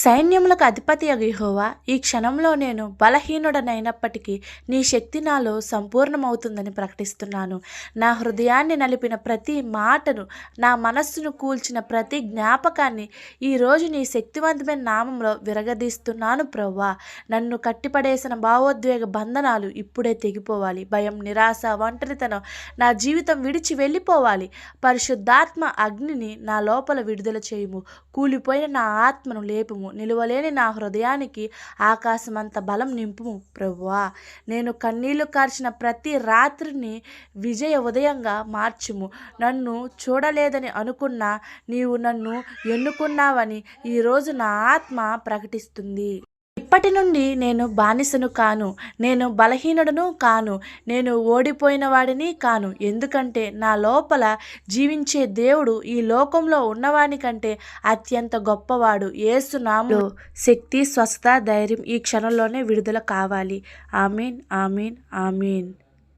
సైన్యములకు అధిపతియగు యెహోవా, ఈ క్షణంలో నేను బలహీనుడనైనప్పటికీ నీ శక్తి నాలో సంపూర్ణమవుతుందని ప్రకటిస్తున్నాను. నా హృదయాన్ని నలిపిన ప్రతి మాటను, నా మనస్సును కూల్చిన ప్రతి జ్ఞాపకాన్ని ఈరోజు నీ శక్తివంతమైన నామంలో విరగదీస్తున్నాను ప్రభువా. నన్ను కట్టిపడేసిన భావోద్వేగ బంధనాలు ఇప్పుడే తెగిపోవాలి. భయం, నిరాశ, ఒంటరితనం నా జీవితం విడిచి వెళ్ళిపోవాలి. పరిశుద్ధాత్మ అగ్నిని నా లోపల విడుదల చేయుము. కూలిపోయిన నా ఆత్మను లేపుము. నిలువలేని నా హృదయానికి ఆకాశమంత బలం నింపుము ప్రభువా. నేను కన్నీళ్లు కార్చిన ప్రతి రాత్రిని విజయ ఉదయంగా మార్చుము. నన్ను చూడలేదని అనుకున్నా నీవు నన్ను ఎన్నుకున్నావని ఈరోజు నా ఆత్మ ప్రకటిస్తుంది. ఇప్పటి నుండి నేను బానిసను కాను, నేను బలహీనుడను కాను, నేను ఓడిపోయిన వాడిని కాను. ఎందుకంటే నా లోపల జీవించే దేవుడు ఈ లోకంలో ఉన్నవాని కంటే అత్యంత గొప్పవాడు. యేసు నామములో శక్తి, స్వస్థత, ధైర్యం ఈ క్షణంలోనే విడుదల కావాలి. ఆమేన్, ఆమేన్, ఆమేన్.